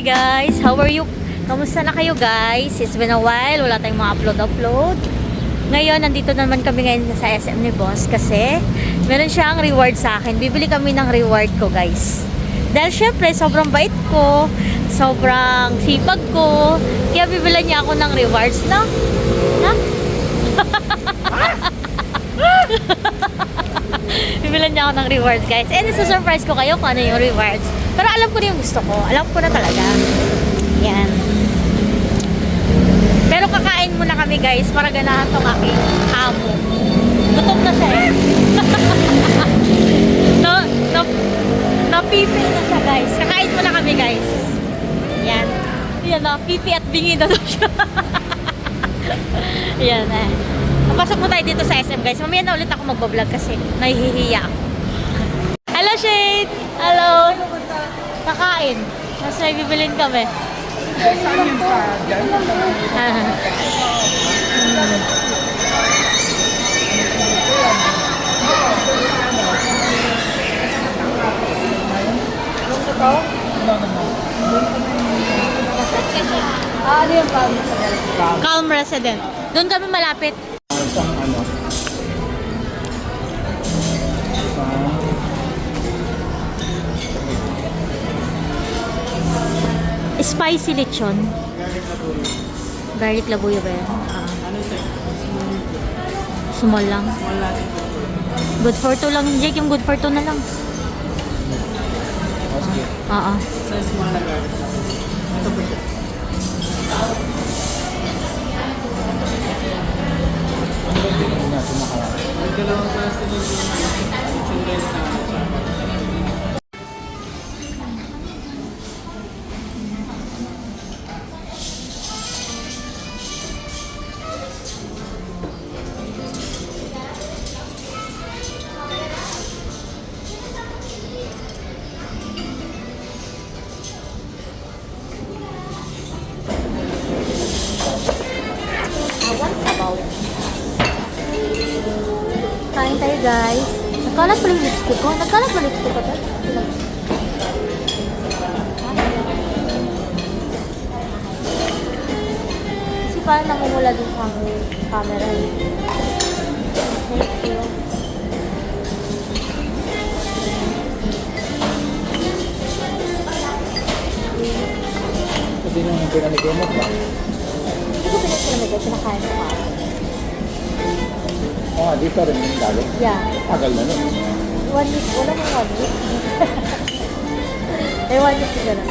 Hi guys, how are you? Kamusta na kayo guys? It's been a while, wala tayong mga upload. Ngayon, nandito naman kami ngayon sa SM ni Boss kasi meron siyang reward sa akin. Bibili kami ng reward ko guys. Dahil syempre, sobrang bait ko, sobrang sipag ko, kaya bibilan niya ako ng rewards, no? Ha? Bibilan niya ako ng rewards guys. And isa-surprise ko kayo kung ano yung rewards. Pero alam ko na yung gusto ko. Alam ko na talaga. Yan. Pero kakain muna kami guys para ganahan tong aking amo. Gutom na siya eh. Napipil na siya guys. Kakain muna kami guys. Yan. Yan na. Pipi at bingi na daw siya. Yan eh. Pasok mo tayo dito sa SM guys. Mamaya na ulit ako magbablog kasi nahihiya ako. Hello Shade! Hello! Kakain. Mas may bibilin kami. Saan yun sa dyan? Ano yung Calm Resident? Calm Resident. Doon kami malapit. Isang ano? Spicy lechon. Garlic labuyo ba yan? Small lang. Good for two lang. Jake, yung good for two na lang. Sige. Oo. Sa small na garlic. Ito po siya. Ano ba din natin nakaraan? Ang dalawang klase ng sandals na Kain tayo guys. Nagkalat pa yung lipstick ko. Nagkalat pa lipstick ko to. Kasi parang namumula din sa camera eh. Thank you. Hindi naman pinanigamot ba? Hindi ko pinagpinamigay. Pinakain ko pa. Oo, dito rin yung galing. Yeah. Tagal na nun. 1 week. Wala mong 1 week. Eh, 1 week na lang.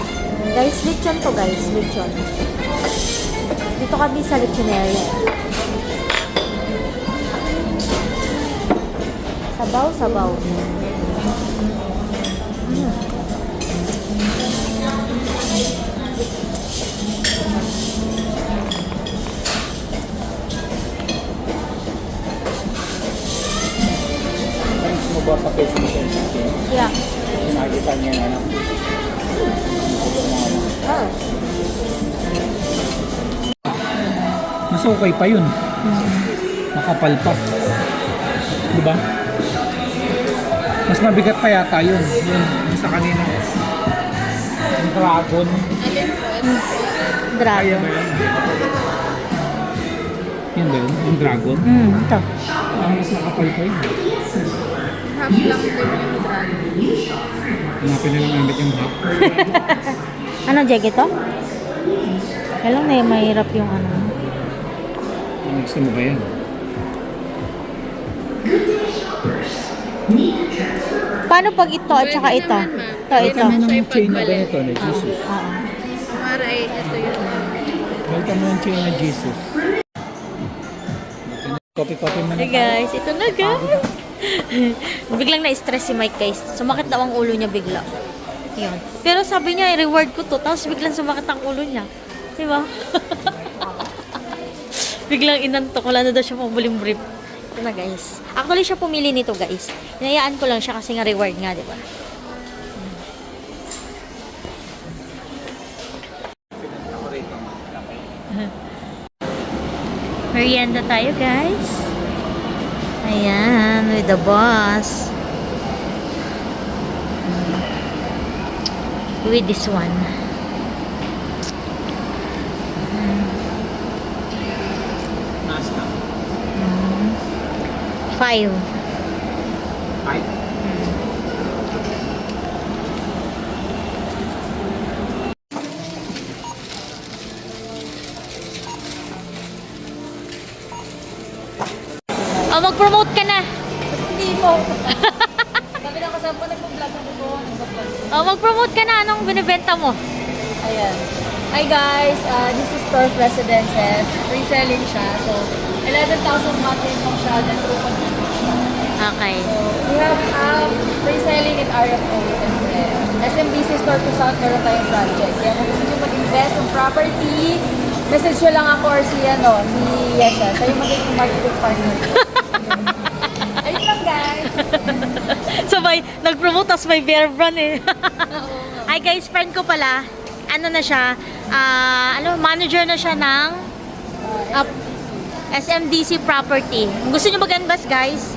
Guys, lechon to guys. Lechon. Dito kami sa lechoneria. Sabaw, sabaw. Thanks mo ba sa Facebook? Yeah. Nakikita niya na ano? Oh. Mas okay pa yun. Makapal pa. Diba? Mas mabigat pa yata yun. Yung sa kanina. Yung dragon. Kaya Dragon. ba yun? Yun ba yun? Yung dragon? Ito. Mas makapal pa yun. Half lang din yung dragon. Hanapin na lang namin yung half. Ano, Jeg, ito? Kailang na mahirap yung ano. Ano gusto mo ba yan? Paano pag ito at saka ito? Ito, ito. naman siya Ang chain na ipagpalit. ganito na Jesus. Oo. Para ito yun. Welcome mo yung chain na Jesus. Copy-copy mo na. Hey guys, ito na guys. Biglang na-stress si Mike guys. Sumakit daw ang ulo niya bigla. Yun. Pero sabi niya, i-reward ko to. Tapos biglang sumakit ang ulo niya. Diba? Biglang inantok. Wala na daw siya pang brief. Ito na guys. Actually siya pumili nito guys. Hinayaan ko lang siya kasi nga reward nga, diba? Merienda tayo guys. Ayan, with the boss. With this one. 5. 5? Oh, mag-promote ka na. Hindi mo. Sabi na kasama ko, nag-vlog ako ko. Oh, mag-promote ka na. Anong binibenta mo? Ayan. Hi guys, this is Turf Residences. Reselling siya. So, 11,000 monthly income siya. Then, 2.2 siya. Okay. So, we have reselling in RFO. Siyempre. SMBC store to South, meron tayong project. Kaya kung gusto nyo mag-invest ng property, message nyo lang ako or si Yesha. Siya yung magiging marketing partner ko. Ayun lang guys. Sabay, nag-promote tas may bear brand eh. Hi guys, friend ko pala. Ano na siya? Manager na siya ng SMDC Property. Kung gusto nyo mag-invest guys,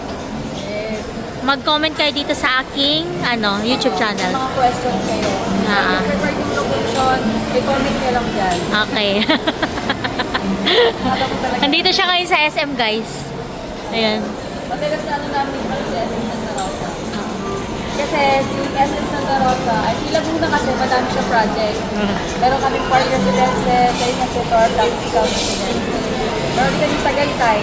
mag-comment kayo dito sa aking YouTube channel. Mga question kayo. Ah. Sa preferred yung location, i-comment nyo lang dyan. Okay. Nata ko talaga. Nandito siya ngayon sa SM guys. Ayan. Madalas na namin pala si SM Santa Rosa. Kasi si SM Santa Rosa, ay si Laguna kasi madami siya project. Meron kaming park residences, kayo kasi Tor, Tactical Residences. Meron kami Tagaytay.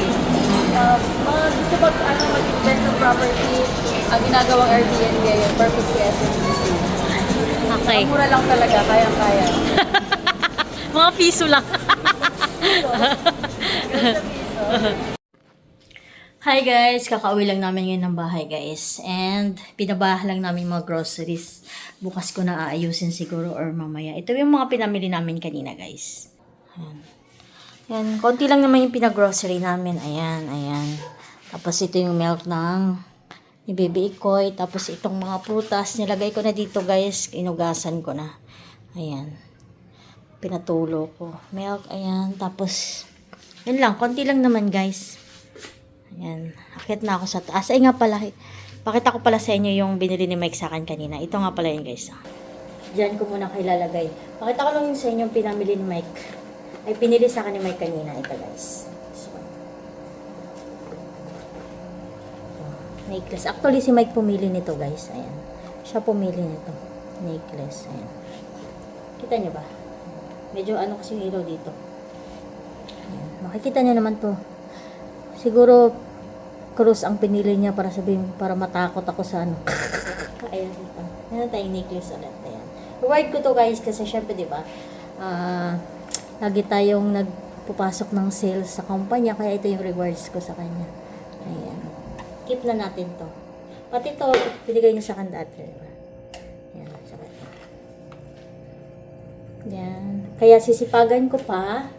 Mga gusto mag-invest ng property, ang ginagawang Airbnb yun, perfect si SMBC. Okay. Mura lang talaga, kaya-kaya. Mga piso lang. Hi guys, kakauwi lang namin ngayon ng bahay guys. And pinabaha lang namin mga groceries. Bukas ko na aayusin siguro or mamaya. Ito yung mga pinamili namin kanina guys. Ayan. Ayan, konti lang naman yung pinagrocery namin. Ayan, ayan. Tapos ito yung milk ng ni Baby Ikoy. Tapos itong mga prutas, nilagay ko na dito guys. Inugasan ko na. Ayan. Pinatulo ko. Milk, ayan. Tapos, yun lang. Konti lang naman guys. Ayan. Akit na ako sa taas. Ay nga pala. Pakita ko pala sa inyo yung binili ni Mike sa akin kanina. Ito nga pala yun guys. Diyan ko muna kailalagay. Pakita ko lang yung sa inyo yung pinamili ni Mike. Ay pinili sa akin ni Mike kanina. Ito guys. This one. Necklace. Actually si Mike pumili nito guys. Ayan. Siya pumili nito. Necklace. Ayan. Kita nyo ba? Medyo ano kasi yung ilaw dito. Ayan. Makikita nyo naman to. Siguro cross ang pinili niya para sabihin, para matakot ako sa ano. Ayan dito. Meron tayong necklace ulit. Ayan. Reward ko to guys kasi syempre diba, lagi tayong nagpupasok ng sales sa kumpanya kaya ito yung rewards ko sa kanya. Ayan. Keep na natin to. Pati to, binigay niya sa akin dati. Diba? Ayan. Saka ito. Ayan. Kaya sisipagan ko pa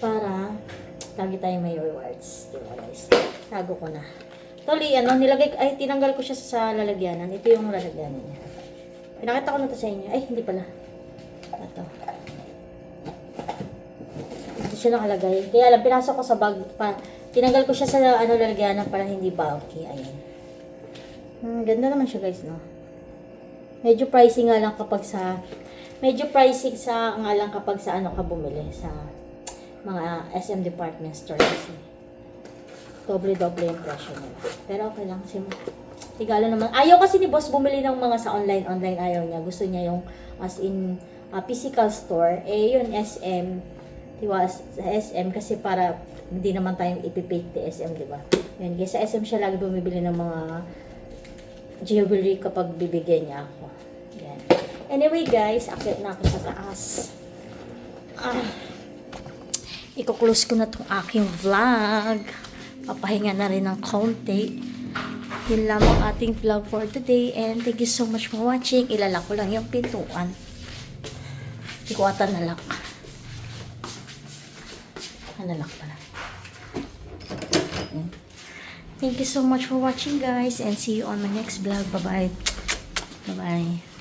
para lagi tayong may rewards. Diba guys? Tago ko na. Toli, nilagay, ay, tinanggal ko siya sa lalagyanan. Ito yung lalagyanan niya. Pinakita ko na to sa inyo. Ay, hindi pala. Ito. Ito siya nakalagay. Kaya alam, pinasok ko sa bag. Tinanggal ko siya sa lalagyanan para hindi bulky. Ayan. Ganda naman siya guys, no? Medyo pricey nga lang kapag sa ka bumili sa mga SM department store kasi doble-doble yung presyo nila. Pero okay lang kasi tigalo naman. Ayaw kasi ni boss bumili ng mga sa online ayaw niya. Gusto niya yung as in physical store. Eh yun SM, diba, sa SM kasi para hindi naman tayong ipipake the SM, diba? Yun, guys, sa SM siya lagi bumibili ng mga jewelry kapag bibigyan niya ako. Yan. Anyway guys, akit na ako sa taas. Iko-close ko na itong aking vlog. Papahinga na rin ng konti. Yun lang ang ating vlog for today. And thank you so much for watching. Ilalak ko lang yung pintuan. Hindi ko ata nalak. Nalak pala. Thank you so much for watching guys. And see you on my next vlog. Bye-bye. Bye-bye.